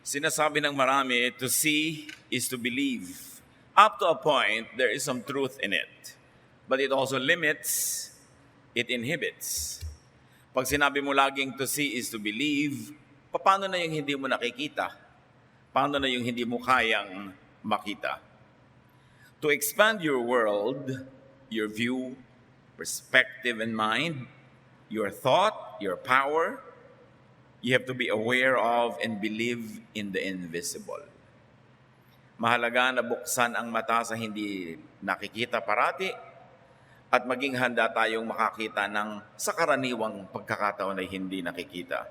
Sinasabi ng marami, to see is to believe. Up to a point, there is some truth in it. But it also limits, it inhibits. Pag sinabi mo laging to see is to believe, paano na yung hindi mo nakikita? Paano na yung hindi mo kayang makita? To expand your world, your view, perspective and mind, your thought, your power, you have to be aware of and believe in the invisible. Mahalaga na buksan ang mata sa hindi nakikita parati at maging handa tayong makakita ng sa karaniwang pagkakataon ay hindi nakikita.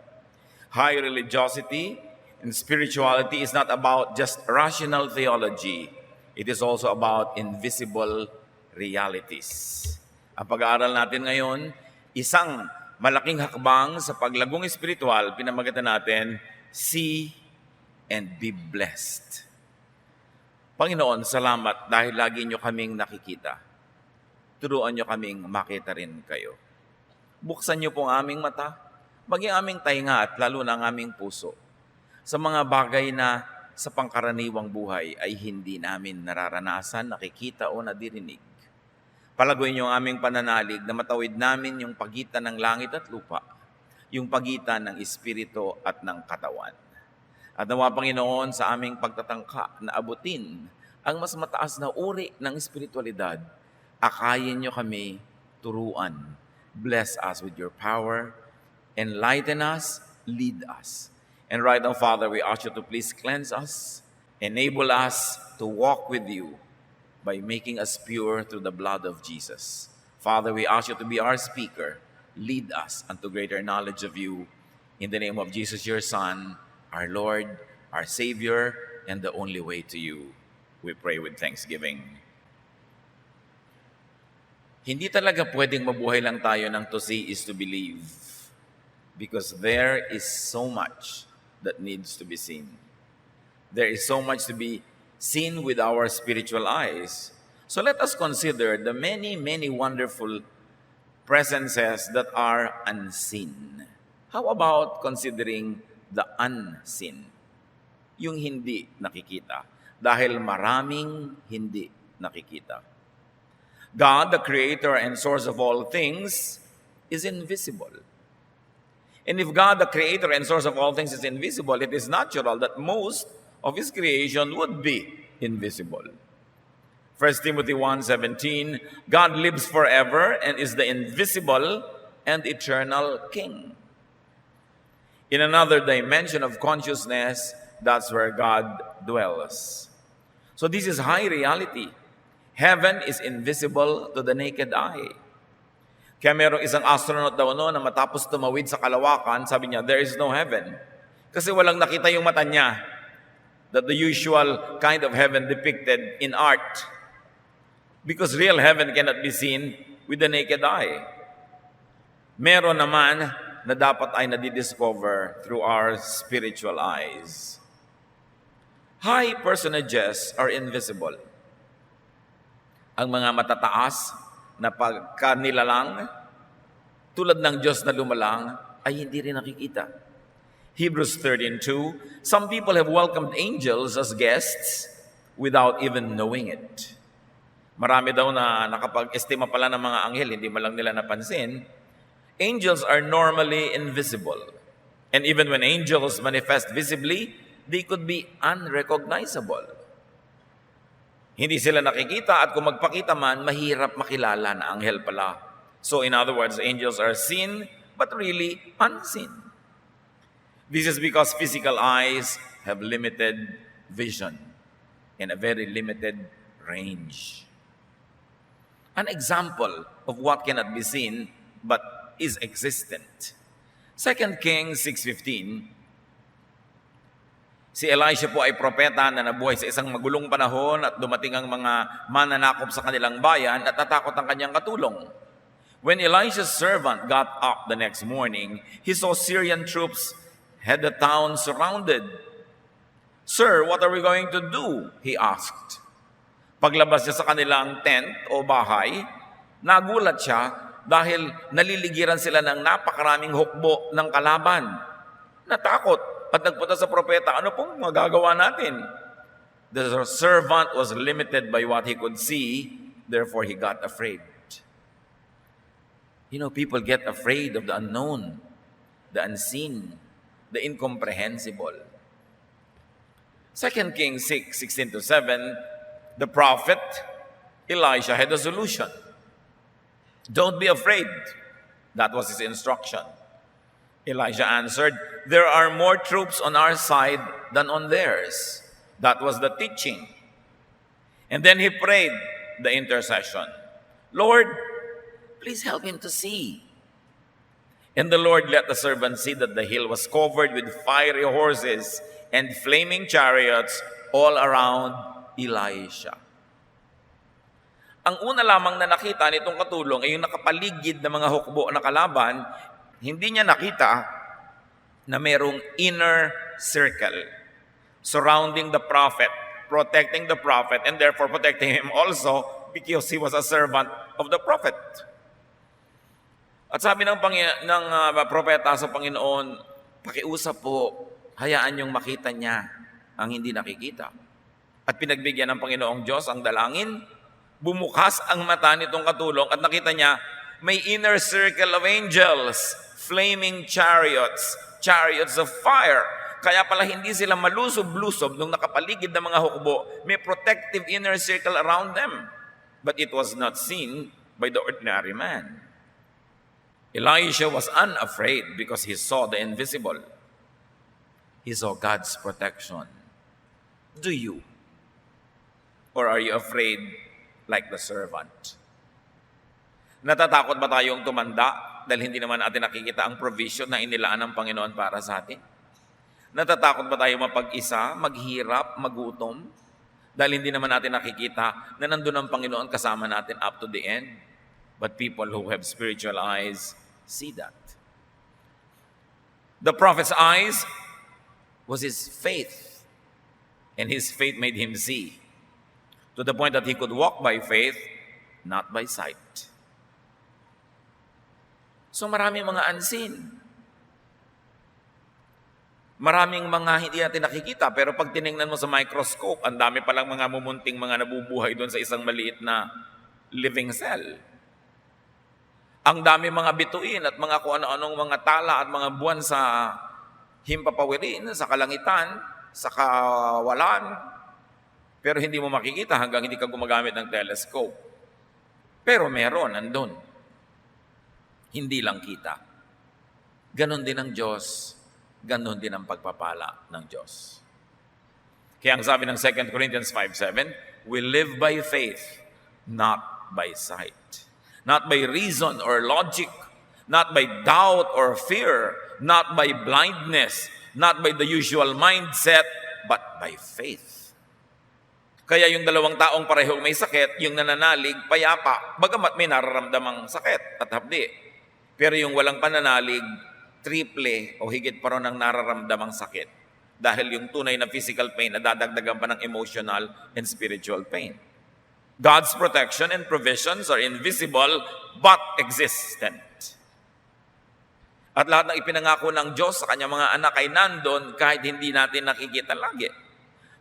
High religiosity and spirituality is not about just rational theology. It is also about invisible realities. Ang pag-aaral natin ngayon, isang malaking hakbang sa paglagong espiritual, pinamagatan natin, see and be blessed. Panginoon, salamat dahil lagi nyo kaming nakikita. Turuan nyo kaming makita rin kayo. Buksan nyo po ang aming mata, maging aming tainga at lalo na ang aming puso sa mga bagay na sa pangkaraniwang buhay ay hindi namin nararanasan, nakikita o nadirinig. Palaguin niyo ang aming pananalig na matawid namin yung pagitan ng langit at lupa, yung pagitan ng espiritu at ng katawan. At nawa, Panginoon, sa aming pagtatangka na abutin ang mas mataas na uri ng espiritualidad, akayin niyo kami turuan. Bless us with your power, enlighten us, lead us. And right now, Father, we ask you to please cleanse us, enable us to walk with you, by making us pure through the blood of Jesus. Father, we ask you to be our speaker. Lead us unto greater knowledge of you. In the name of Jesus, your Son, our Lord, our Savior, and the only way to you. We pray with thanksgiving. Hindi talaga pwedeng mabuhay lang tayo ng to see is to believe. Because there is so much that needs to be seen. There is so much to be seen with our spiritual eyes. So let us consider the many, many wonderful presences that are unseen. How about considering the unseen? Yung hindi nakikita. Dahil maraming hindi nakikita. God, the creator and source of all things, is invisible. And if God, the creator and source of all things, is invisible, it is natural that most of His creation would be invisible. 1 Timothy 1:17, God lives forever and is the invisible and eternal King. In another dimension of consciousness, that's where God dwells. So this is high reality. Heaven is invisible to the naked eye. Kaya merong isang astronaut daw na matapos tumawid sa kalawakan, sabi niya, there is no heaven. Kasi walang nakita yung mata niya. That the usual kind of heaven depicted in art. Because real heaven cannot be seen with the naked eye. Meron naman na dapat ay nadidiscover through our spiritual eyes. High personages are invisible. Ang mga matataas na pagkanilalang, tulad ng Diyos na lumalang, ay hindi rin nakikita. Hebrews 13:2, some people have welcomed angels as guests without even knowing it. Marami daw na nakapag-estima pala ng mga anghel, hindi man lang nila napansin. Angels are normally invisible. And even when angels manifest visibly, they could be unrecognizable. Hindi sila nakikita at kung magpakita man, mahirap makilala na anghel pala. So in other words, angels are seen but really unseen. This is because physical eyes have limited vision and a very limited range. An example of what cannot be seen but is existent. 2 Kings 6:15, si Elisha po ay propeta na nabuhay sa isang magulong panahon at dumating ang mga mananakop sa kanilang bayan at natakot ang kanyang katulong. When Elisha's servant got up the next morning, he saw Syrian troops had the town surrounded. Sir, what are we going to do? He asked. Paglabas niya sa kanilang tent o bahay, nagulat siya dahil naliligiran sila ng napakaraming hukbo ng kalaban. Natakot at nagpunta sa propeta, ano pong magagawa natin? The servant was limited by what he could see, therefore he got afraid. You know, people get afraid of the unknown, the unseen, the incomprehensible. 2 Kings 6:16-7, the prophet Elisha had a solution. Don't be afraid. That was his instruction. Elijah answered, there are more troops on our side than on theirs. That was the teaching. And then he prayed the intercession. Lord, please help him to see. And the Lord let the servant see that the hill was covered with fiery horses and flaming chariots all around Elisha. Ang una lamang na nakita nitong katulong ay yung nakapaligid na mga hukbo na kalaban. Hindi niya nakita na mayroong inner circle surrounding the prophet, protecting the prophet, and therefore protecting him also because he was a servant of the prophet. At sabi ng propeta sa Panginoon, pakiusap po, hayaan niyong makita niya ang hindi nakikita. At pinagbigyan ng Panginoong Diyos ang dalangin, bumukas ang mata nitong katulong at nakita niya may inner circle of angels, flaming chariots, chariots of fire. Kaya pala hindi sila malusob-lusob nung nakapaligid ng mga hukbo. May protective inner circle around them. But it was not seen by the ordinary man. Elisha was unafraid because he saw the invisible. He saw God's protection. Do you? Or are you afraid like the servant? Natatakot ba tayong tumanda dahil hindi naman natin nakikita ang provision na inilaan ng Panginoon para sa atin? Natatakot ba tayo mapag-isa, maghirap, magutom dahil hindi naman natin nakikita na nandun ang Panginoon kasama natin up to the end? But people who have spiritual eyes see that. The prophet's eyes was his faith, and his faith made him see, to the point that he could walk by faith, not by sight. So maraming mga unseen. Maraming mga hindi natin nakikita, pero pag tiningnan mo sa microscope, ang dami palang mga mumunting mga nabubuhay doon sa isang maliit na living cell. Ang dami mga bituin at mga kung ano-anong mga tala at mga buwan sa himpapawirin, sa kalangitan, sa kawalan. Pero hindi mo makikita hanggang hindi ka gumagamit ng telescope. Pero meron, nandun. Hindi lang kita. Ganon din ang Diyos. Ganon din ang pagpapala ng Diyos. Kaya ang sabi ng 2 Corinthians 5:7, we live by faith, not by sight. Not by reason or logic, not by doubt or fear, not by blindness, not by the usual mindset, but by faith. Kaya yung dalawang taong parehong may sakit, yung nananalig, payapa, bagamat may nararamdamang sakit at hapdi. Pero yung walang pananalig, triple o higit pa rin ang nararamdamang sakit. Dahil yung tunay na physical pain, nadadagdagan pa ng emotional and spiritual pain. God's protection and provisions are invisible but existent. At lahat ng ipinangako ng Diyos sa kanyang mga anak ay nandun kahit hindi natin nakikita lagi.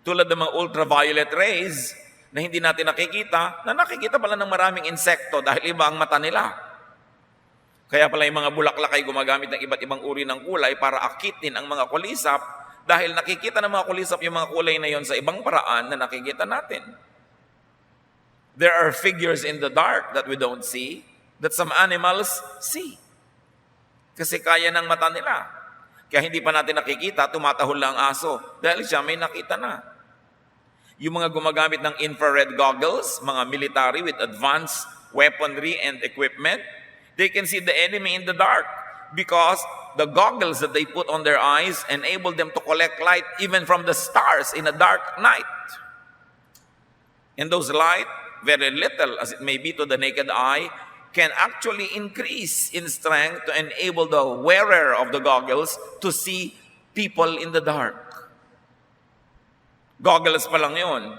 Tulad ng mga ultraviolet rays na hindi natin nakikita, na nakikita pala ng maraming insekto dahil iba ang mata nila. Kaya pala yung mga bulaklak ay gumagamit ng iba't ibang uri ng kulay para akitin ang mga kulisap dahil nakikita ng mga kulisap yung mga kulay na yon sa ibang paraan na nakikita natin. There are figures in the dark that we don't see, that some animals see. Kasi kaya ng mata nila. Kaya hindi pa natin nakikita, tumatahol lang ang aso dahil siya may nakita na. Yung mga gumagamit ng infrared goggles, mga military with advanced weaponry and equipment, they can see the enemy in the dark because the goggles that they put on their eyes enable them to collect light even from the stars in a dark night. And those light, very little as it may be to the naked eye, can actually increase in strength to enable the wearer of the goggles to see people in the dark. Goggles pa lang yun.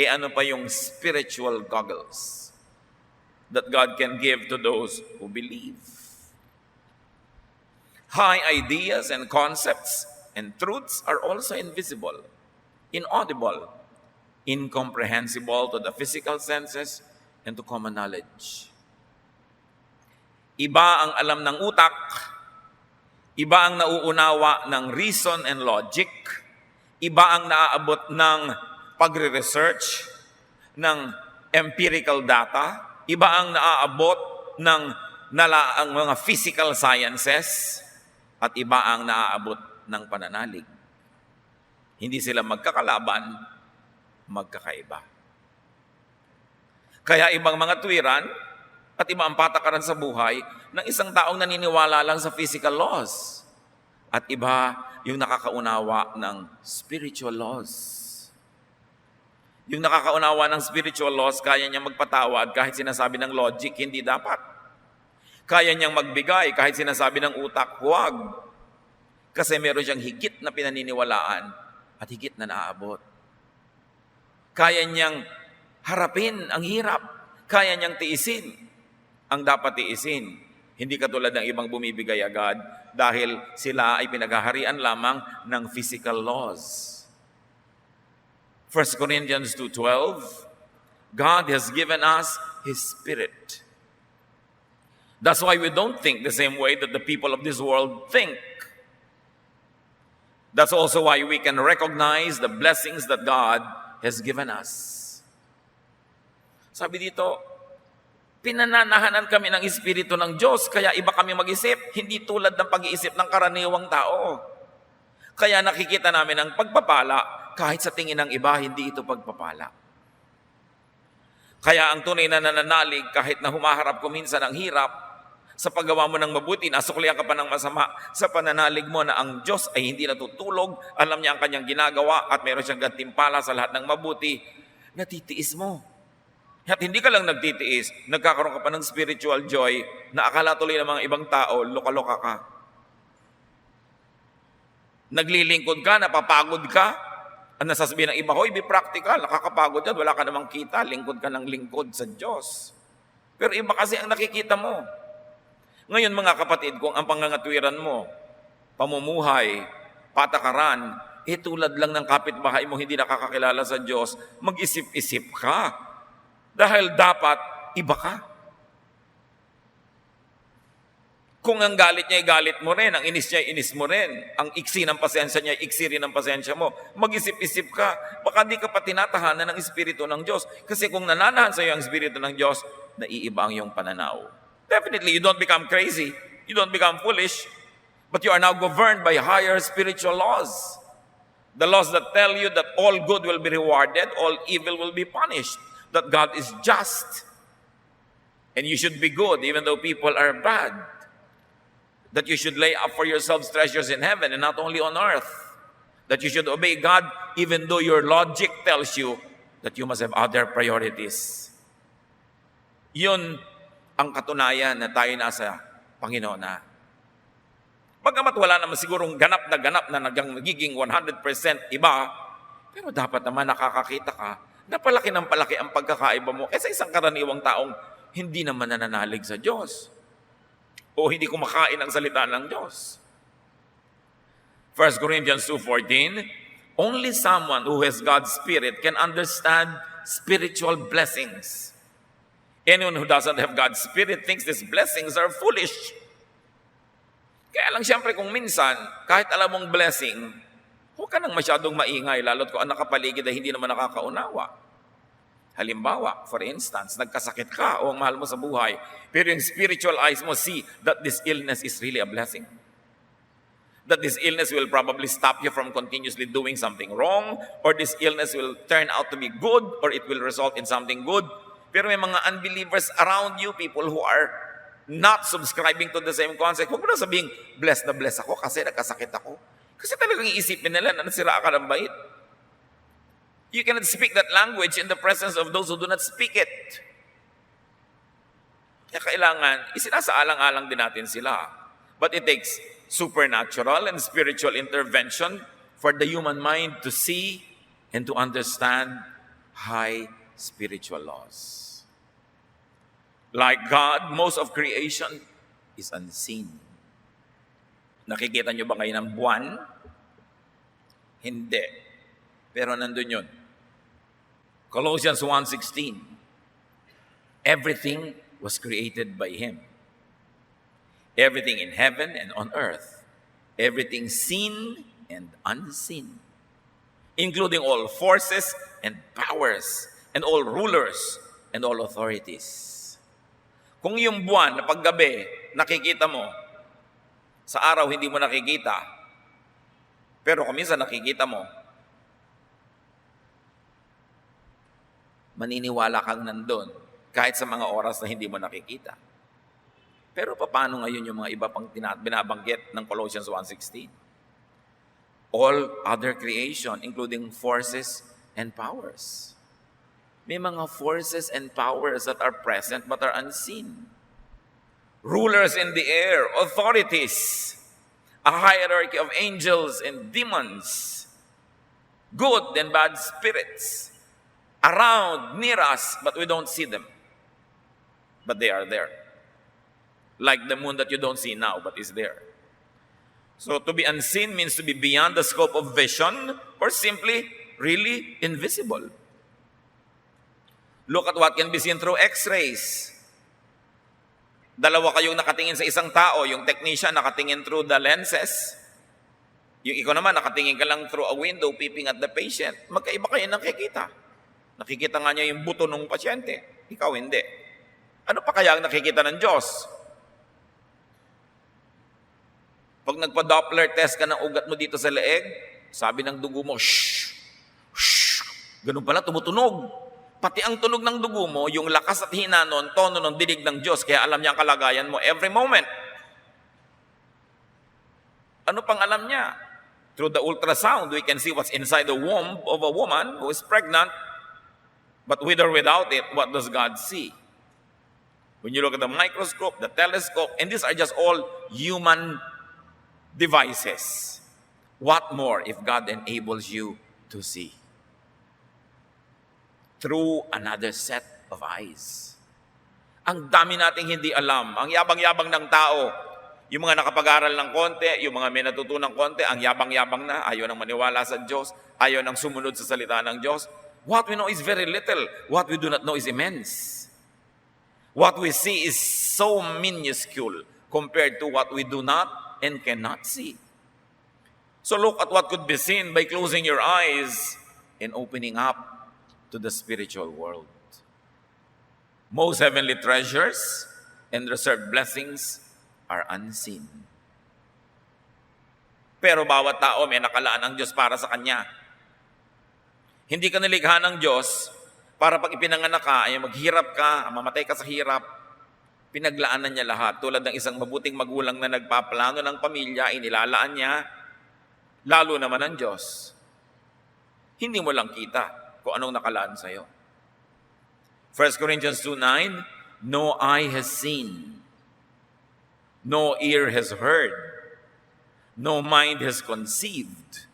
Ano pa yung spiritual goggles that God can give to those who believe. High ideas and concepts and truths are also invisible, inaudible, incomprehensible to the physical senses and to common knowledge. Iba ang alam ng utak, iba ang nauunawa ng reason and logic, iba ang naaabot ng pagre-research, ng empirical data, iba ang naaabot ng ang mga physical sciences, at iba ang naaabot ng pananalig. Hindi sila magkakalaban, magkakaiba. Kaya ibang mga tuwiran at iba ang patakaran sa buhay ng isang taong naniniwala lang sa physical laws. At iba yung nakakaunawa ng spiritual laws. Yung nakakaunawa ng spiritual laws, kaya niyang magpatawad kahit sinasabi ng logic, hindi dapat. Kaya niyang magbigay kahit sinasabi ng utak, huwag. Kasi meron siyang higit na pinaniniwalaan at higit na naaabot. Kaya niyang harapin ang hirap. Kaya niyang tiisin ang dapat tiisin. Hindi katulad ng ibang bumibigay agad dahil sila ay pinaghaharian lamang ng physical laws. 1 Corinthians 2:12, God has given us His Spirit. That's why we don't think the same way that the people of this world think. That's also why we can recognize the blessings that God has given us. Sabi dito, pinananahanan kami ng Espiritu ng Diyos, kaya iba kami mag-isip, hindi tulad ng pag-iisip ng karaniwang tao. Kaya nakikita namin ang pagpapala, kahit sa tingin ng iba, hindi ito pagpapala. Kaya ang tunay na nananalig, kahit na humaharap ko minsan ang hirap, sa paggawa mo ng mabuti, nasuklihan ka pa ng masama, sa pananalig mo na ang Diyos ay hindi natutulog, alam niya ang kanyang ginagawa, at meron siyang gantimpala sa lahat ng mabuti, natitiis mo. At hindi ka lang nagtitiis, nagkakaroon ka pa ng spiritual joy na akala tuloy ng mga ibang tao, loka-loka ka. Naglilingkod ka, napapagod ka, ang nasasabihin ng iba, hoy, be practical, nakakapagod yan, wala ka namang kita, lingkod ka ng lingkod sa Diyos. Pero iba kasi ang nakikita mo. Ngayon mga kapatid, kung ang pangangatwiran mo, pamumuhay, patakaran, tulad lang ng kapitbahay mo hindi nakakakilala sa Diyos, mag-isip-isip ka. Dahil dapat iba ka. Kung ang galit niya ay galit mo rin, ang inis niya ay inis mo rin, ang iksi ng pasensya niya ay iksi rin ng pasensya mo, mag-isip-isip ka, baka di ka pa tinatahanan ng Espiritu ng Diyos. Kasi kung nananahan sa iyo ang Espiritu ng Diyos, naiiba ang iyong pananaw. Definitely, you don't become crazy, you don't become foolish, but you are now governed by higher spiritual laws. The laws that tell you that all good will be rewarded, all evil will be punished, that God is just, and you should be good even though people are bad, that you should lay up for yourselves treasures in heaven and not only on earth, that you should obey God even though your logic tells you that you must have other priorities. Yun ang katunayan na tayo nasa Panginoon na. Bagamat wala naman sigurong ganap na nagiging 100% iba, pero dapat naman nakakakita ka na palaki ng palaki ang pagkakaiba mo kaysa isang karaniwang taong hindi naman nananalig sa Diyos o hindi kumakain ang salita ng Diyos. 1 Corinthians 2:14, only someone who has God's Spirit can understand spiritual blessings. Anyone who doesn't have God's Spirit thinks these blessings are foolish. Kaya lang siyempre kung minsan, kahit alam mong blessing, huwag ka nang masyadong maingay, lalo't kung ang nakapaligid ay hindi naman nakakaunawa. Halimbawa, for instance, nagkasakit ka o ang mahal mo sa buhay, pero yung spiritual eyes mo see that this illness is really a blessing. That this illness will probably stop you from continuously doing something wrong, or this illness will turn out to be good, or it will result in something good. Pero may mga unbelievers around you, people who are not subscribing to the same concept. Huwag mo na sabihing, blessed na blessed ako kasi nagkasakit ako. Kasi talagang iisipin nila na nasira ka ng bait. You cannot speak that language in the presence of those who do not speak it. Kaya kailangan, isinasaalang-alang din natin sila. But it takes supernatural and spiritual intervention for the human mind to see and to understand high spiritual laws. Like God, most of creation is unseen. Nakikita nyo ba ngayon ang buwan? Hindi. Pero nandun yun. Colossians 1:16. Everything was created by Him. Everything in heaven and on earth. Everything seen and unseen. Including all forces and powers and all rulers and all authorities. Kung yung buwan na paggabi, nakikita mo, sa araw hindi mo nakikita, pero kung minsan nakikita mo, maniniwala kang nandun kahit sa mga oras na hindi mo nakikita. Pero paano ngayon yung mga iba pang binabanggit ng Colossians 1:16? All other creation, including forces and powers. May mga forces and powers that are present but are unseen. Rulers in the air, authorities, a hierarchy of angels and demons, good and bad spirits, around, near us, but we don't see them. But they are there. Like the moon that you don't see now, but is there. So to be unseen means to be beyond the scope of vision or simply really invisible. Look at what can be seen through x-rays. Dalawa kayong nakatingin sa isang tao, yung technician nakatingin through the lenses. Yung ikaw naman, nakatingin ka lang through a window, peeping at the patient. Magkaiba kayo nakikita. Nakikita nga niya yung buto ng pasyente. Ikaw hindi. Ano pa kaya ang nakikita ng Diyos? Pag nagpa-Doppler test ka ng ugat mo dito sa leeg, sabi ng dugo mo, shh, shh, ganun pala, tumutunog. Pati ang tunog ng dugo mo, yung lakas at hina nun, tono ng dinig ng Diyos, kaya alam niya ang kalagayan mo every moment. Ano pang alam niya? Through the ultrasound, we can see what's inside the womb of a woman who is pregnant, but with or without it, what does God see? When you look at the microscope, the telescope, and these are just all human devices. What more if God enables you to see? Through another set of eyes. Ang dami nating hindi alam. Ang yabang-yabang ng tao. Yung mga nakapag-aral ng konti, yung mga may natutunang konti, ang yabang-yabang na, ayaw nang maniwala sa Diyos, ayaw nang sumunod sa salita ng Diyos. What we know is very little. What we do not know is immense. What we see is so minuscule compared to what we do not and cannot see. So look at what could be seen by closing your eyes and opening up to the spiritual world. Most heavenly treasures and reserved blessings are unseen. Pero bawat tao may nakalaan ng Diyos para sa kanya. Hindi ka nilikha ng Diyos para pag ipinanganak ka, ay maghirap ka, mamatay ka sa hirap. Pinaglaanan niya lahat. Tulad ng isang mabuting magulang na nagpaplano ng pamilya, inilalaan niya, lalo naman ang Diyos. Hindi mo lang kita kung anong nakalaan sa'yo. 1 Corinthians 2:9, no eye has seen, no ear has heard, no mind has conceived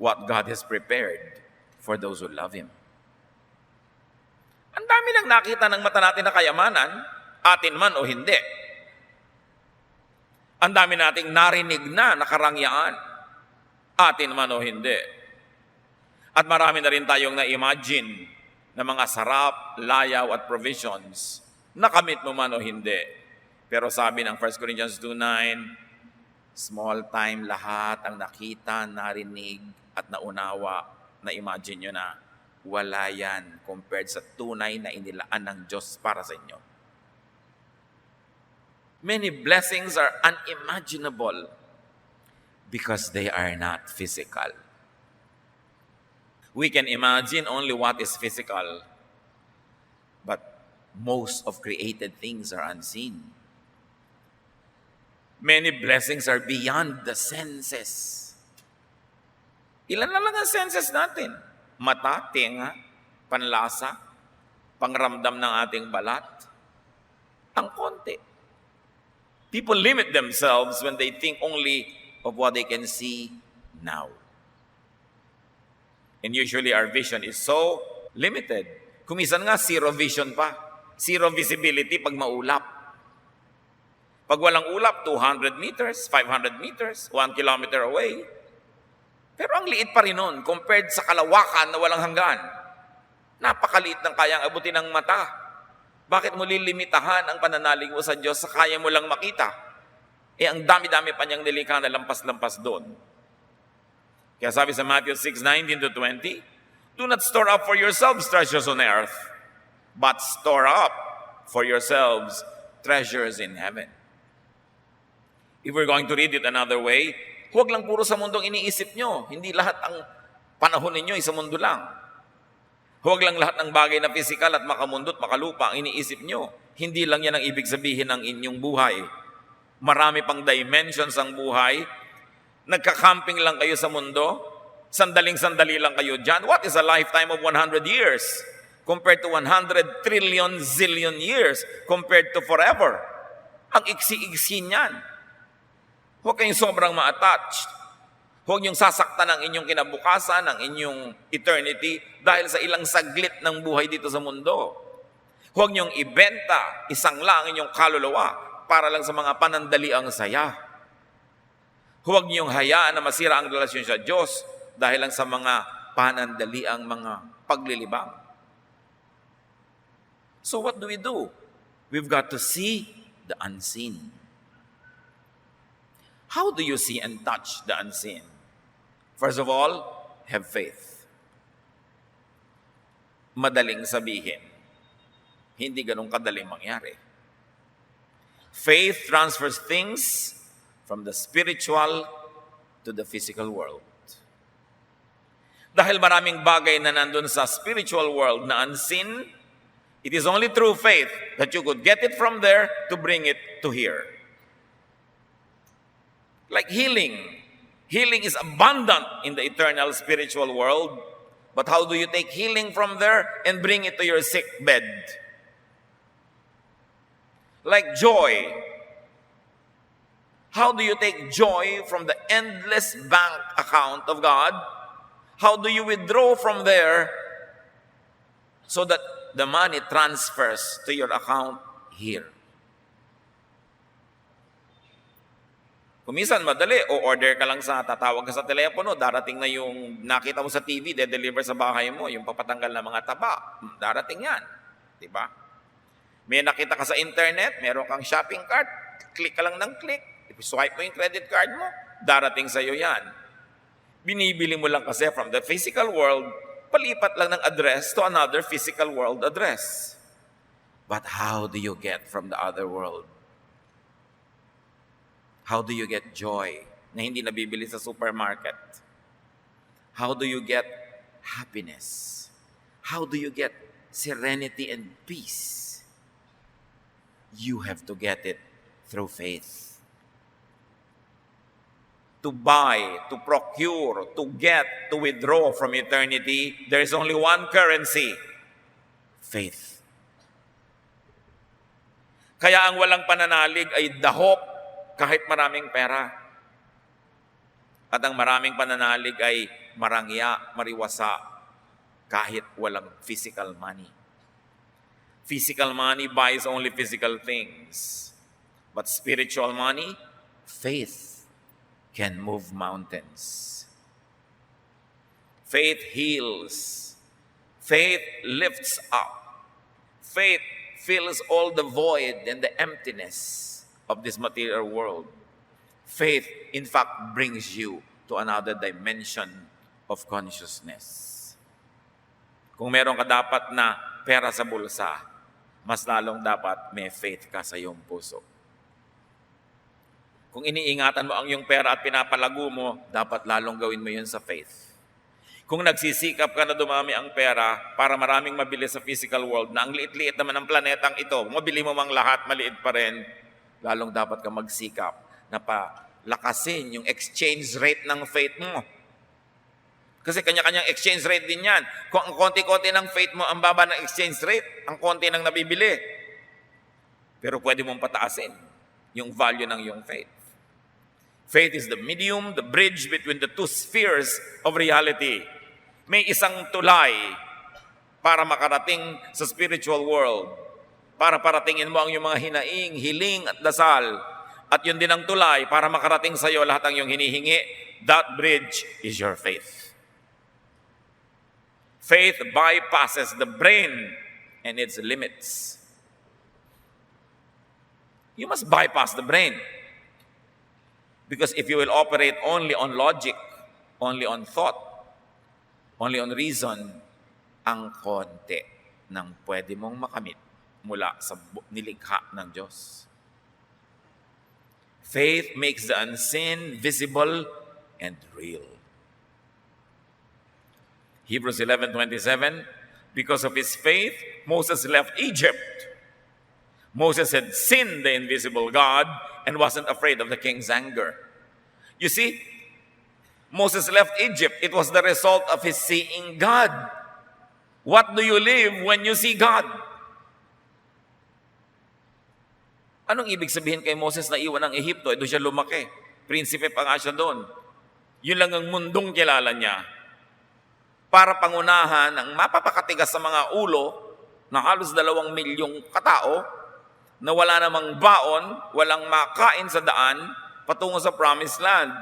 what God has prepared for those who love Him. Ang dami lang nakita ng mata natin na kayamanan, atin man o hindi. Ang dami nating narinig na nakarangyaan, atin man o hindi. At marami na rin tayong na-imagine na mga sarap, layaw at provisions, nakamit mo man o hindi. Pero sabi ng 1 Corinthians 2:9, small time lahat ang nakita, narinig at naunawa, na-imagine nyo na, wala yan compared sa tunay na inilaan ng Diyos para sa inyo. Many blessings are unimaginable because they are not physical. We can imagine only what is physical, but most of created things are unseen. Many blessings are beyond the senses. Ilan na lang ang senses natin? Mata, tenga, panlasa, pangramdam ng ating balat. Ang konti. People limit themselves when they think only of what they can see now. And usually our vision is so limited. Kumisan nga, zero vision pa. Zero visibility pag maulap. Pag walang ulap, 200 meters, 500 meters, 1 kilometer away. Pero ang liit pa rin nun compared sa kalawakan na walang hanggan. Napakaliit ng kayang abutin ng mata. Bakit mo lilimitahan ang pananalig mo sa Diyos sa kaya mo lang makita? Ang dami-dami pa niyang nilikha na lampas-lampas doon. Kaya sabi sa Matthew 6:19-20, do not store up for yourselves treasures on earth, but store up for yourselves treasures in heaven. If we're going to read it another way, huwag lang puro sa mundong iniisip nyo. Hindi lahat ang panahon ninyo ay sa mundo lang. Huwag lang lahat ng bagay na physical at makamundot, makalupa ang iniisip nyo. Hindi lang yan ang ibig sabihin ng inyong buhay. Marami pang dimensions ang buhay. Nagka-camping lang kayo sa mundo. Sandaling-sandali lang kayo dyan. What is a lifetime of 100 years compared to 100 trillion zillion years compared to forever? Ang iksi-iksi niyan. Huwag kayong sobrang ma-attached. Huwag niyong sasaktan ang inyong kinabukasan, ang inyong eternity dahil sa ilang saglit ng buhay dito sa mundo. Huwag niyong ibenta, isangla ang inyong kaluluwa para lang sa mga panandaliang saya. Huwag niyong hayaan na masira ang relasyon sa Diyos dahil lang sa mga panandaliang mga paglilibang. So what do? We've got to see the unseen. How do you see and touch the unseen? First of all, have faith. Madaling sabihin, hindi ganun kadaling mangyari. Faith transfers things from the spiritual to the physical world. Dahil maraming bagay na nandun sa spiritual world na unseen, it is only through faith that you could get it from there to bring it to here. Like healing. Healing is abundant in the eternal spiritual world. But how do you take healing from there and bring it to your sick bed? Like joy. How do you take joy from the endless bank account of God? How do you withdraw from there so that the money transfers to your account here? Kung minsan madali, o order ka lang tatawag ka sa telepono, darating na yung nakita mo sa TV, de-deliver sa bahay mo, yung papatanggal na mga taba, darating yan. Diba? May nakita ka sa internet, meron kang shopping cart, click ka lang ng click, swipe mo yung credit card mo, darating sa'yo yan. Binibili mo lang kasi from the physical world, palipat lang ng address to another physical world address. But how do you get from the other world? How do you get joy na hindi nabibili sa supermarket? How do you get happiness? How do you get serenity and peace? You have to get it through faith. To buy, to procure, to get, to withdraw from eternity, there is only one currency: faith. Kaya ang walang pananalig ay dahop kahit maraming pera. At ang maraming pananalig ay marangya, mariwasa, kahit walang physical money. Physical money buys only physical things. But spiritual money, faith, can move mountains. Faith heals. Faith lifts up. Faith fills all the void and the emptiness of this material world. Faith, in fact, brings you to another dimension of consciousness. Kung meron ka dapat na pera sa bulsa, mas lalong dapat may faith ka sa iyong puso. Kung iniingatan mo ang iyong pera at pinapalago mo, dapat lalong gawin mo yun sa faith. Kung nagsisikap ka na dumami ang pera para maraming mabili sa physical world, na ang liit-liit naman ng planetang ito, mabili mo mang lahat, maliit pa rin, lalong dapat ka magsikap na palakasin yung exchange rate ng faith mo. Kasi kanya-kanyang exchange rate din yan. Kung ang konti-konti ng faith mo, ang baba ng exchange rate, ang konti ng nabibili. Pero pwede mong pataasin yung value ng iyong faith. Faith is the medium, the bridge between the two spheres of reality. May isang tulay para makarating sa spiritual world. Para paratingin mo ang iyong mga hinaing, hiling at dasal. At yun din ang tulay para makarating sa iyo lahat ang iyong hinihingi that bridge is your faith. Faith bypasses the brain and its limits. You must bypass the brain. Because if you will operate only on logic, only on thought, only on reason, ang konti ng pwede mong makamit mula sa nilikha ng Diyos. Faith makes the unseen visible and real. Hebrews 11:27, because of his faith, Moses left Egypt. Moses had seen the invisible God and wasn't afraid of the king's anger. You see, Moses left Egypt. It was the result of his seeing God. What do you live when you see God? Anong ibig sabihin kay Moses na iwan ng Ehipto? Doon siya lumaki. Prinsipe pa nga siya doon. Yun lang ang mundong kilala niya. Para pangunahan ang mapapakatigas sa mga ulo na halos 2 milyong katao na wala namang baon, walang makain sa daan, patungo sa promised land.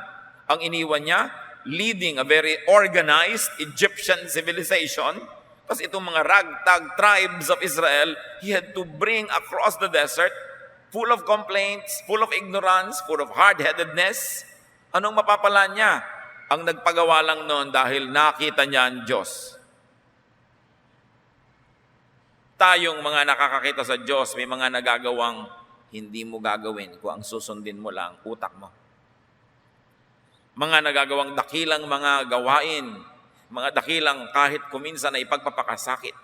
Ang iniwan niya, leading a very organized Egyptian civilization, kasi itong mga ragtag tribes of Israel, he had to bring across the desert, full of complaints, full of ignorance, full of hard-headedness. Anong mapapala niya? Ang nagpagawa lang noon dahil nakita niya ang Diyos. Tayong mga nakakakita sa Diyos, may mga nagagawang hindi mo gagawin kung ang susundin mo lang utak mo. Mga nagagawang dakilang mga gawain, mga dakilang kahit kuminsan na ipagpapakasakit.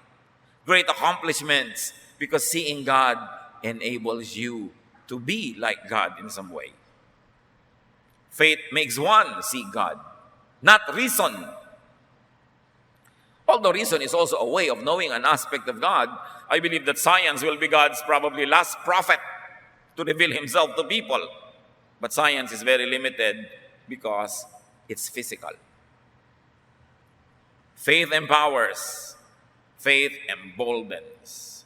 Great accomplishments because seeing God enables you to be like God in some way. Faith makes one see God, not reason. Although reason is also a way of knowing an aspect of God, I believe that science will be God's probably last prophet to reveal himself to people. But science is very limited because it's physical. Faith empowers. Faith emboldens.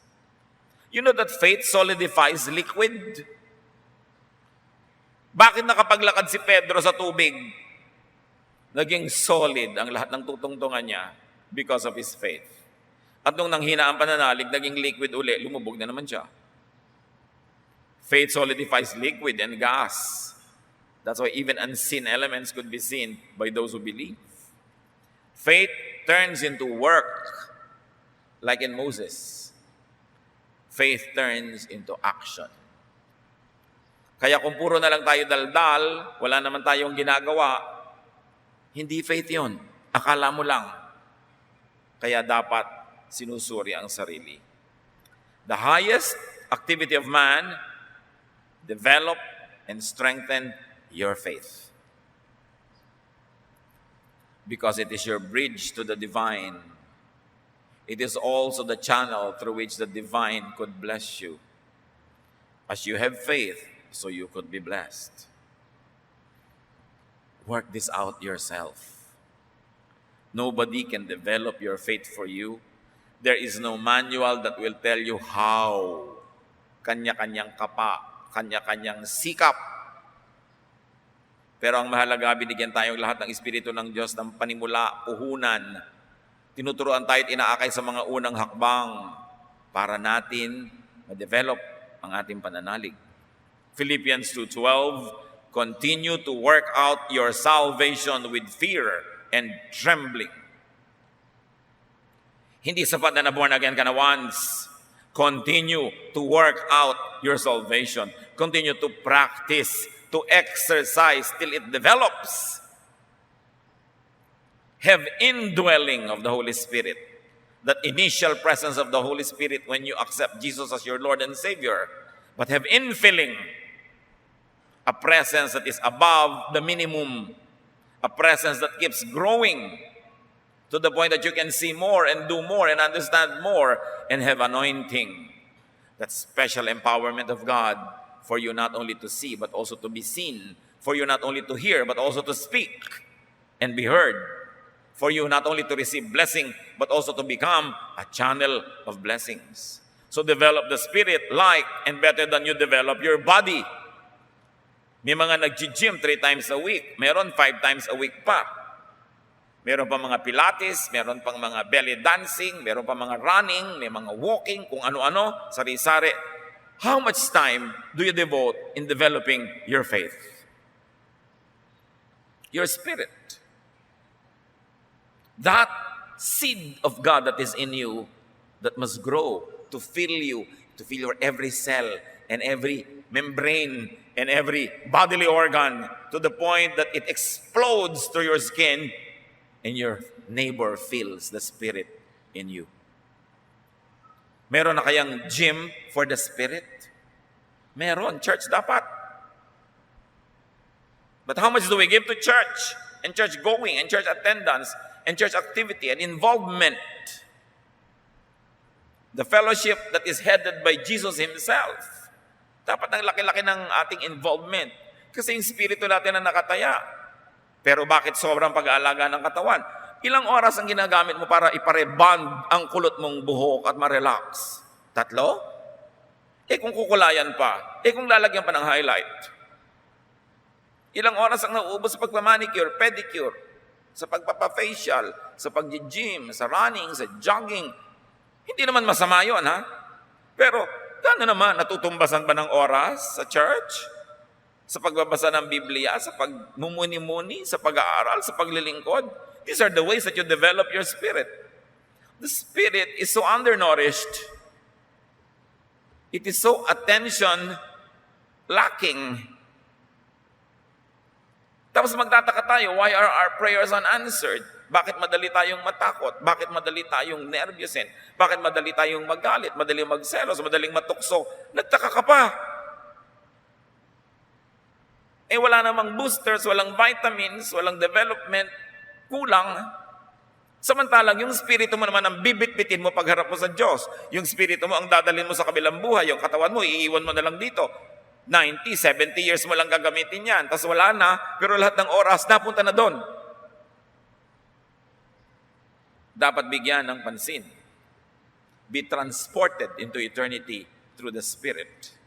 You know that faith solidifies liquid? Bakit nakapaglakad si Pedro sa tubig? Naging solid ang lahat ng tutungtungan niya because of his faith. At nung nanghina ang pananalig, naging liquid uli, lumubog na naman siya. Faith solidifies liquid and gas. That's why even unseen elements could be seen by those who believe. Faith turns into work, like in Moses. Faith turns into action. Kaya kung puro na lang tayo daldal, wala naman tayong ginagawa, hindi faith yun. Akala mo lang. Kaya dapat sinusuri ang sarili. The highest activity of man, develop and strengthen your faith. Because it is your bridge to the divine. It is also the channel through which the divine could bless you. As you have faith, so you could be blessed. Work this out yourself. Nobody can develop your faith for you. There is no manual that will tell you how. Kanya-kanyang kapa, kanya-kanyang sikap. Pero ang mahalaga, binigyan tayong lahat ng Espiritu ng Diyos ng panimula, puhunan. Tinuturuan tayo at inaakay sa mga unang hakbang para natin ma-develop ang ating pananalig. Philippians 2:12, continue to work out your salvation with fear and trembling. Hindi sapat na born again ka na once. Continue to work out your salvation. Continue to practice, to exercise till it develops. Have indwelling of the Holy Spirit. That initial presence of the Holy Spirit when you accept Jesus as your Lord and Savior. But have infilling. A presence that is above the minimum. A presence that keeps growing to the point that you can see more and do more and understand more and have anointing. That special empowerment of God for you not only to see but also to be seen. For you not only to hear but also to speak and be heard. For you not only to receive blessing but also to become a channel of blessings. So develop the Spirit like and better than you develop your body. May mga nag-gym 3 times a week. Meron 5 times a week pa. Meron pa mga pilates, meron pang mga belly dancing, meron pa mga running, may mga walking, kung ano-ano, sari-sari. How much time do you devote in developing your faith? Your spirit. That seed of God that is in you that must grow to fill you, to fill your every cell and every membrane and every bodily organ to the point that it explodes through your skin and your neighbor feels the Spirit in you. Meron na kayang gym for the Spirit? Meron. Church dapat. But how much do we give to church? And church going, and church attendance, and church activity, and involvement? The fellowship that is headed by Jesus Himself. Dapat ang laki-laki ng ating involvement. Kasi yung spirito natin na nakataya. Pero bakit sobrang pag-aalaga ng katawan? Ilang oras ang ginagamit mo para ipareband ang kulot mong buhok at ma-relax? 3? Kung kukulayan pa, kung lalagyan pa ng highlight. Ilang oras ang nauubos sa pagpamanicure, pedicure, sa pagpapafacial, sa pag-gym, sa running, sa jogging. Hindi naman masama yun, ha? Pero, gano'n naman, natutumbasan ba ng oras sa church? Sa pagbabasa ng Biblia, sa pagmumuni-muni, sa pag-aaral, sa paglilingkod. These are the ways that you develop your spirit. The spirit is so undernourished. It is so attention lacking. Tapos magtataka tayo, why are our prayers unanswered? Bakit madali tayong matakot? Bakit madali tayong nervyusin? Bakit madali tayong magalit? Madaling magselos? Madaling matukso? Nagtaka ka pa. Wala namang boosters, walang vitamins, walang development, kulang. Samantalang yung spirito mo naman ang bibit-bitin mo pagharap mo sa Diyos. Yung spirito mo ang dadalhin mo sa kabilang buhay. Yung katawan mo, iiwan mo na lang dito. 90, 70 years mo lang gagamitin yan. Tapos wala na, pero lahat ng oras napunta na doon. Dapat bigyan ng pansin. Be transported into eternity through the Spirit.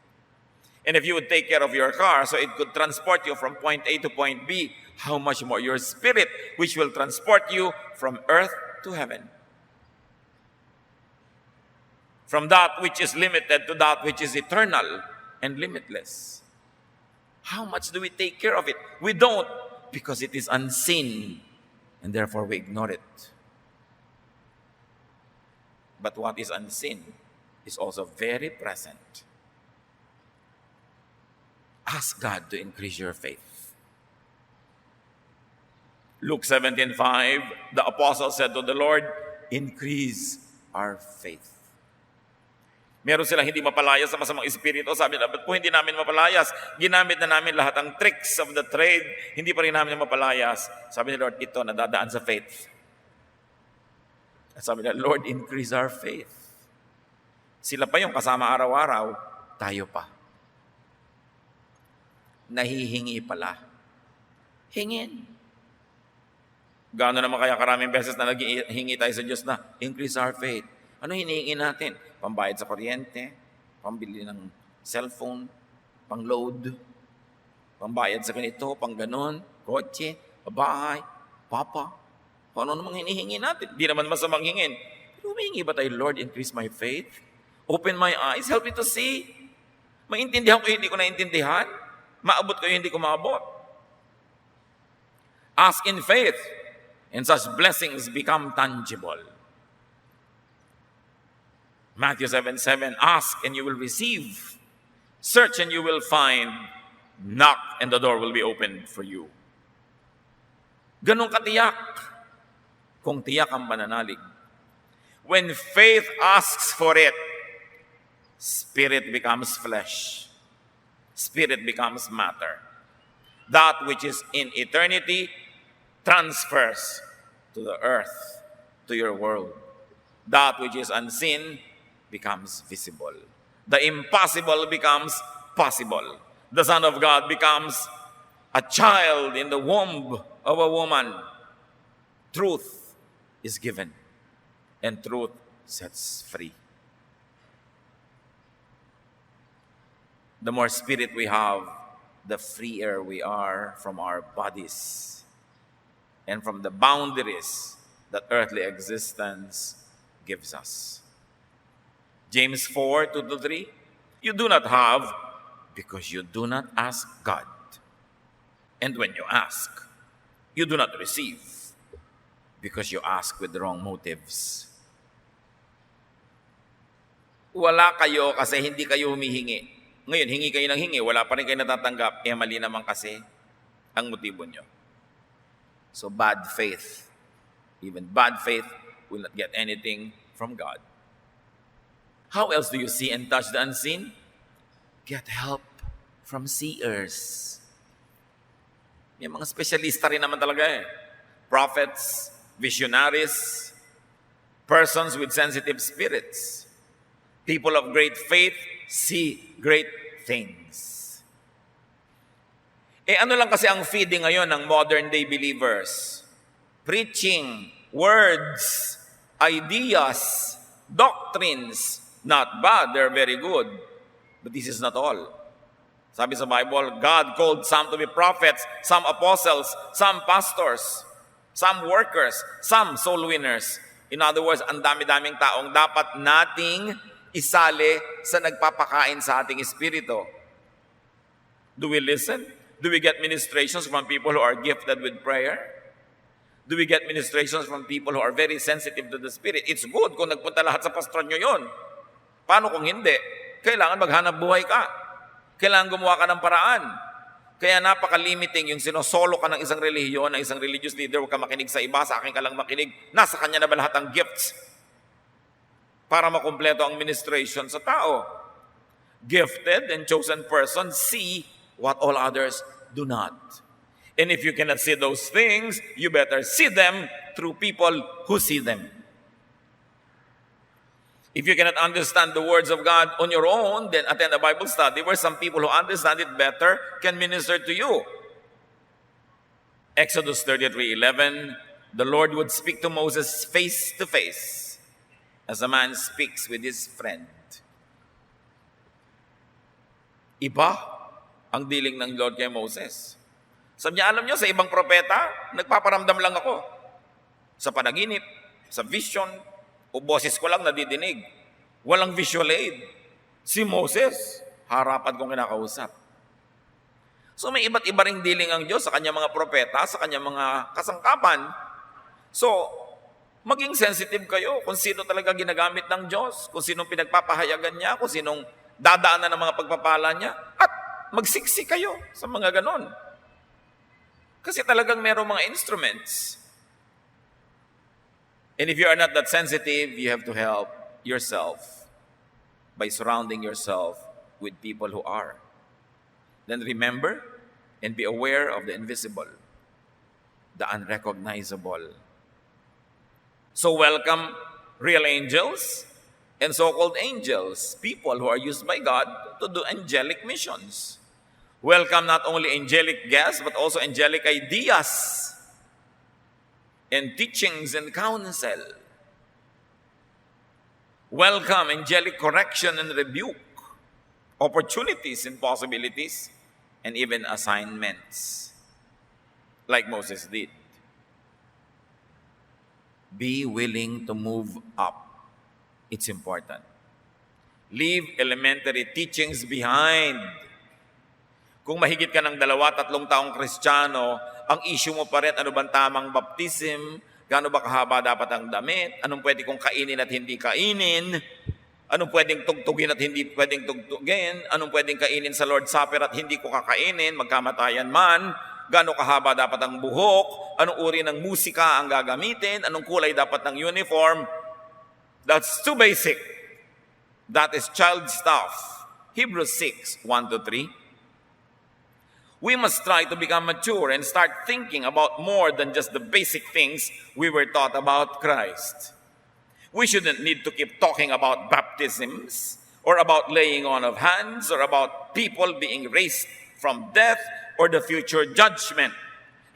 And if you would take care of your car so it could transport you from point A to point B, how much more your spirit, which will transport you from earth to heaven. From that which is limited to that which is eternal and limitless. How much do we take care of it? We don't, because it is unseen, and therefore we ignore it. But what is unseen is also very present. Ask God to increase your faith. Luke 17:5, the apostle said to the Lord, increase our faith. Meron silang hindi mapalayas sa masamang espiritu. Sabi na, ba't po hindi namin mapalayas? Ginamit na namin lahat ang tricks of the trade. Hindi pa rin namin mapalayas. Sabi ni Lord, ito nadadaan sa faith. Sabi na, Lord, increase our faith. Sila pa yung kasama araw-araw, tayo pa. Nahihingi pala. Hingin. Gaano naman kaya karaming beses na naghihingi tayo sa Diyos na increase our faith. Ano hinihingi natin? Pambayad sa kuryente, pambili ng cellphone, pang-load, pambayad sa ganito, pang ganon, kotse, bahay, papa. Ano namang hinihingi natin? Di naman masamang hingin. Pero humihingi ba tayo, Lord, increase my faith? Open my eyes, help me to see. Maintindihan ko hindi ko naintindihan. Maabot ko hindi ko maabot. Ask in faith, and such blessings become tangible. Matthew 7:7, ask and you will receive. Search and you will find. Knock and the door will be opened for you. Ganun katiyak. Kung tiyak ang pananalig. When faith asks for it, spirit becomes flesh. Spirit becomes matter. That which is in eternity transfers to the earth, to your world. That which is unseen becomes visible. The impossible becomes possible. The Son of God becomes a child in the womb of a woman. Truth is given, and truth sets free. The more spirit we have, the freer we are from our bodies and from the boundaries that earthly existence gives us. James 4, 2-3, you do not have because you do not ask God. And when you ask, you do not receive because you ask with the wrong motives. Wala kayo kasi hindi kayo humihingi. Ngayon, hingi kayo ng hingi, wala pa rin kayo natatanggap, mali naman kasi ang motibo nyo. So bad faith, even bad faith will not get anything from God. How else do you see and touch the unseen? Get help from seers. May mga specialista rin naman talaga eh. Prophets, visionaries, persons with sensitive spirits. People of great faith see great things. Ano lang kasi ang feeding ngayon ng modern day believers? Preaching, words, ideas, doctrines. Not bad, they're very good. But this is not all. Sabi sa Bible, God called some to be prophets, some apostles, some pastors, some workers, some soul winners. In other words, ang dami-daming taong dapat nating isali sa nagpapakain sa ating espiritu. Do we listen? Do we get ministrations from people who are gifted with prayer? Do we get ministrations from people who are very sensitive to the Spirit? It's good kung nagpunta lahat sa pastor nyo yun. Paano kung hindi? Kailangan maghanap buhay ka. Kailangan gumawa ka ng paraan. Kaya napaka-limiting yung sinosolo ka ng isang relihiyon, ng isang religious leader, huwag ka makinig sa iba, sa akin ka lang makinig. Nasa kanya na ba lahat ang gifts para makumpleto ang ministration sa tao? Gifted and chosen persons see what all others do not. And if you cannot see those things, you better see them through people who see them. If you cannot understand the words of God on your own, then attend a Bible study where some people who understand it better can minister to you. Exodus 33:11, the Lord would speak to Moses face to face as a man speaks with his friend. Iba ang dealing ng Lord kay Moses. Sabi niya, alam niyo, sa ibang propeta, nagpaparamdam lang ako. Sa panaginip, sa vision, o boses ko lang nadidinig. Walang visual aid. Si Moses, harapan kong kinakausap. So may iba't iba ring dealing ang Diyos sa kanyang mga propeta, sa kanyang mga kasangkapan. So, maging sensitive kayo kung sino talaga ginagamit ng Diyos, kung sinong pinagpapahayagan niya, kung sinong dadaanan ng mga pagpapala niya, at magsiksi kayo sa mga ganon. Kasi talagang merong mga instruments. And if you are not that sensitive, you have to help yourself by surrounding yourself with people who are. Then remember and be aware of the invisible, the unrecognizable. So welcome real angels and so-called angels, people who are used by God to do angelic missions. Welcome not only angelic guests, but also angelic ideas and teachings and counsel. Welcome angelic correction and rebuke, opportunities and possibilities, and even assignments, like Moses did. Be willing to move up. It's important. Leave elementary teachings behind. Kung mahigit ka ng 2-3 taong Kristiyano, ang issue mo pa rin, ano bang tamang baptism, gaano ba kahaba dapat ang damit, anong pwede kong kainin at hindi kainin, anong pwedeng tugtugin at hindi pwedeng tugtugin, anong pwedeng kainin sa Lord's Supper at hindi ko kakainin, magkamatayan man, gaano kahaba dapat ang buhok, anong uri ng musika ang gagamitin, anong kulay dapat ng uniform. That's too basic. That is child stuff. Hebrews 6, 1-3. We must try to become mature and start thinking about more than just the basic things we were taught about Christ. We shouldn't need to keep talking about baptisms or about laying on of hands or about people being raised from death or the future judgment.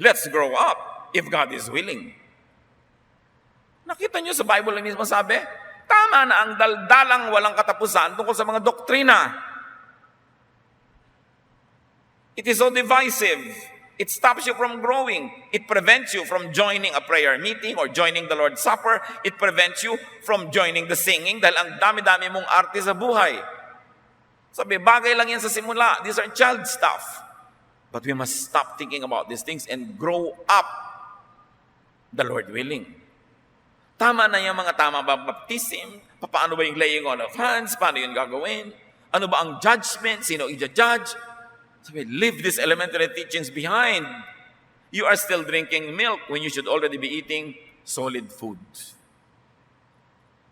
Let's grow up if God is willing. Nakita niyo sa Bible na mismo sabi, tama na ang daldalang walang katapusan tungkol sa mga doktrina. It is so divisive. It stops you from growing. It prevents you from joining a prayer meeting or joining the Lord's Supper. It prevents you from joining the singing dahil ang dami-dami mong arte sa buhay. Sabi, bagay lang yan sa simula. These are child stuff. But we must stop thinking about these things and grow up, the Lord willing. Tama na yung mga tama ba baptism? Paano ba yung laying on of hands? Paano yun gagawin? Ano ba ang judgment? Sino i-judge? Sabi, leave these elementary teachings behind. You are still drinking milk when you should already be eating solid food.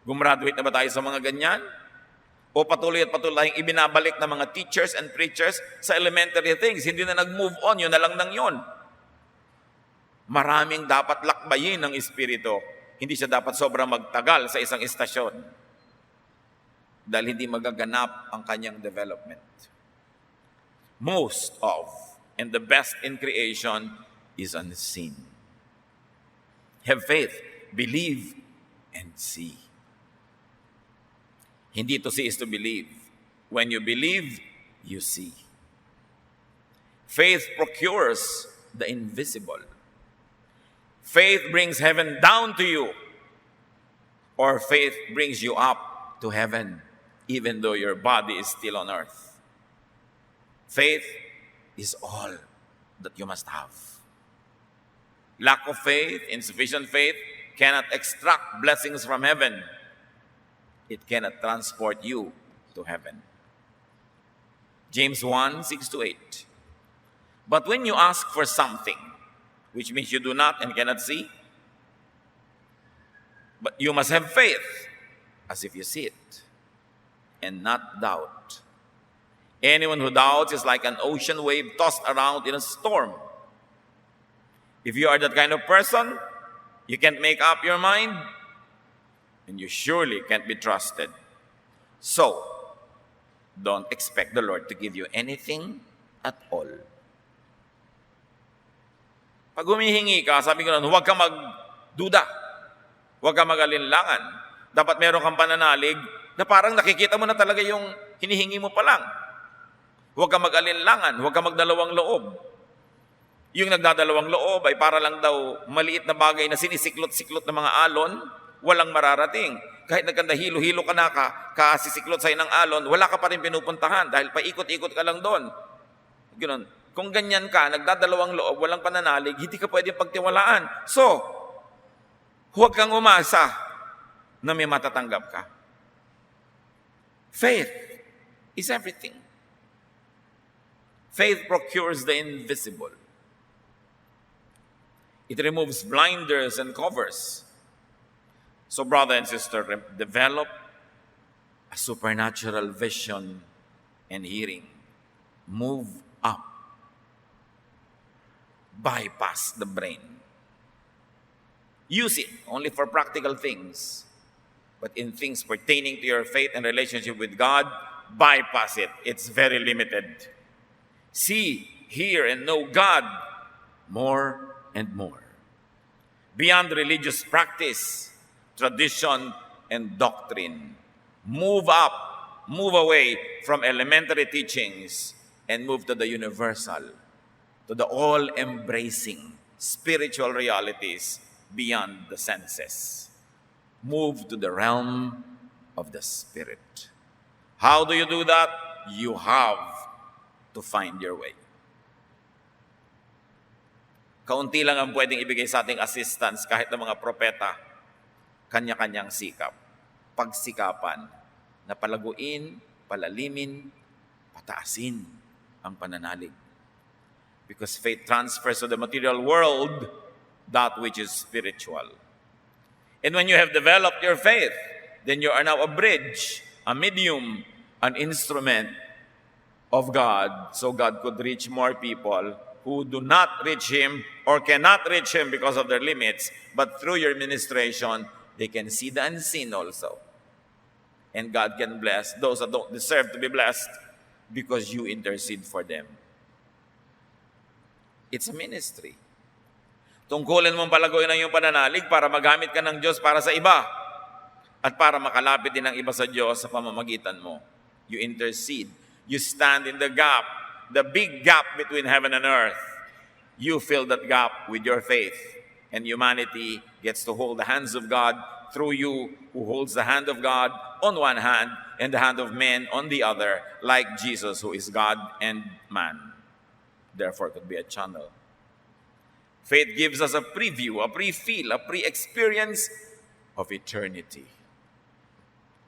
Gumraduate na ba tayo sa mga ganyan? O patuloy at patuloy tayong ibinabalik ng mga teachers and preachers sa elementary things? Hindi na nag-move on, yun na lang ng yun. Maraming dapat lakbayin ng Espiritu. Hindi siya dapat sobrang magtagal sa isang istasyon dahil hindi magaganap ang kanyang development. Most of and the best in creation is unseen. Have faith, believe, and see. Hindi to see is to believe. When you believe, you see. Faith procures the invisible. Faith brings heaven down to you, or faith brings you up to heaven, even though your body is still on earth. Faith is all that you must have. Lack of faith, insufficient faith, cannot extract blessings from heaven. It cannot transport you to heaven. James 1, 6-8. But when you ask for something, which means you do not and cannot see, but you must have faith as if you see it, and not doubt. Anyone who doubts is like an ocean wave tossed around in a storm. If you are that kind of person, you can't make up your mind, and you surely can't be trusted. So, don't expect the Lord to give you anything at all. Pag humihingi ka, sabi ko lang, huwag ka magduda. Huwag ka mag-alinlangan. Dapat meron kang pananalig na parang nakikita mo na talaga yung hinihingi mo pa lang. Huwag ka mag-alinlangan, huwag ka magdalawang loob. Yung nagdadalawang loob ay para lang daw maliit na bagay na sinisiklot-siklot ng mga alon, walang mararating. Kahit nagkandahilo-hilo ka na kasisiklot sa'yo ng alon, wala ka pa rin pinupuntahan dahil paikot-ikot ka lang doon. Ganun. Kung ganyan ka, nagdadalawang loob, walang pananalig, hindi ka pwedeng pagtiwalaan. So, huwag kang umasa na may matatanggap ka. Faith is everything. Faith procures the invisible. It removes blinders and covers. So, brother and sister, develop a supernatural vision and hearing. Move up. Bypass the brain. Use it only for practical things. But in things pertaining to your faith and relationship with God, bypass it. It's very limited. See, hear, and know God more and more. Beyond religious practice, tradition, and doctrine. Move up, move away from elementary teachings, and move to the universal, to the all-embracing spiritual realities beyond the senses. Move to the realm of the Spirit. How do you do that? You have to find your way. Kaunti lang ang pwedeng ibigay sa ating assistance kahit ng mga propeta, kanya-kanyang sikap. Pagsikapan na palaguin, palalimin, pataasin ang pananalig. Because faith transfers to the material world that which is spiritual. And when you have developed your faith, then you are now a bridge, a medium, an instrument of God, so God could reach more people who do not reach Him or cannot reach Him because of their limits, but through your ministration, they can see the unseen also. And God can bless those that don't deserve to be blessed because you intercede for them. It's a ministry. Tungkulin mong palaguin ang iyong pananalig para magamit ka ng Diyos para sa iba at para makalapit din ang iba sa Diyos sa pamamagitan mo. You intercede. You stand in the gap the big gap between heaven and earth. You fill that gap with your faith, and humanity gets to hold the hands of God through you, who holds the hand of God on one hand and the hand of man on the other, like Jesus, who is God and man. Therefore, it could be a channel. Faith gives us a preview, a pre-feel, a pre-experience of eternity.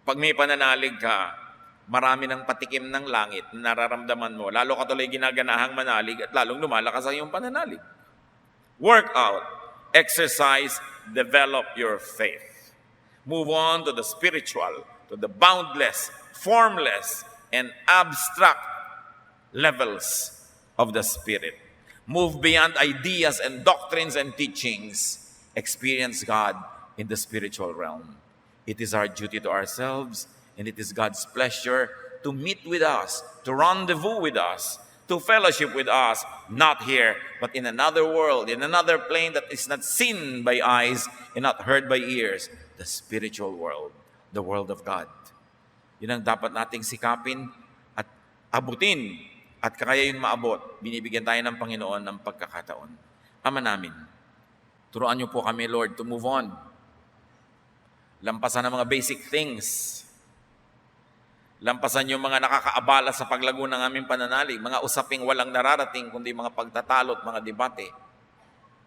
Pag may pananalig ka, marami ng patikim ng langit na nararamdaman mo. Lalo ka tuloy ginaganahang manalig at lalong lumalakas ang iyong pananalig. Work out, exercise, develop your faith. Move on to the spiritual, to the boundless, formless, and abstract levels of the Spirit. Move beyond ideas and doctrines and teachings. Experience God in the spiritual realm. It is our duty to ourselves, and it is God's pleasure to meet with us, to rendezvous with us, to fellowship with us, not here, but in another world, in another plane that is not seen by eyes and not heard by ears, the spiritual world, the world of God. Yun ang dapat nating sikapin at abutin. At kaya yun maabot, binibigyan tayo ng Panginoon ng pagkakataon. Ama namin, turuan niyo po kami, Lord, to move on. Lampasan ang mga basic things. Lampasan yung mga nakakaabala sa paglago ng aming pananalig, mga usaping walang nararating, kundi mga pagtatalo at mga debate.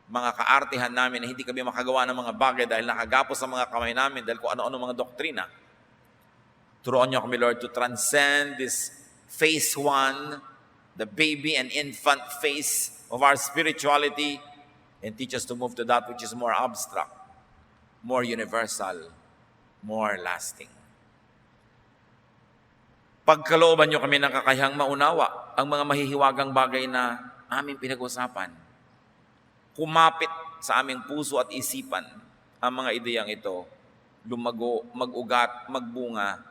Mga kaartihan namin na hindi kami makagawa ng mga bagay dahil nakagapos sa mga kamay namin dahil kung ano-ano mga doktrina. Turuan niyo kami, Lord, to transcend this phase 1, the baby and infant phase of our spirituality, and teach us to move to that which is more abstract, more universal, more lasting. Pagkalooban niyo kami ng kakayahang maunawa ang mga mahihiwagang bagay na aming pinag-usapan. Kumapit sa aming puso at isipan ang mga ideyang ito, lumago, mag-ugat, magbunga,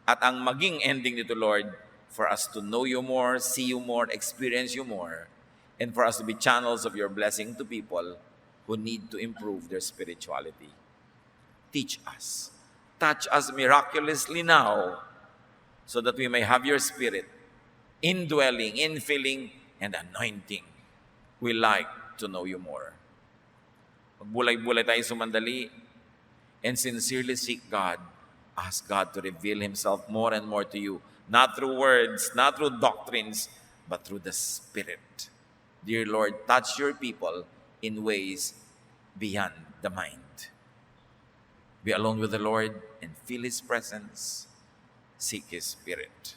at ang maging ending nito, Lord, for us to know you more, see you more, experience you more, and for us to be channels of your blessing to people who need to improve their spirituality. Teach us. Touch us miraculously now so that we may have your Spirit indwelling, infilling, and anointing. We like to know you more. Magbulay-bulay tayo sumandali and sincerely seek God. Ask God to reveal Himself more and more to you, not through words, not through doctrines, but through the Spirit. Dear Lord, touch your people in ways beyond the mind. Be alone with the Lord and feel His presence. Seek His Spirit.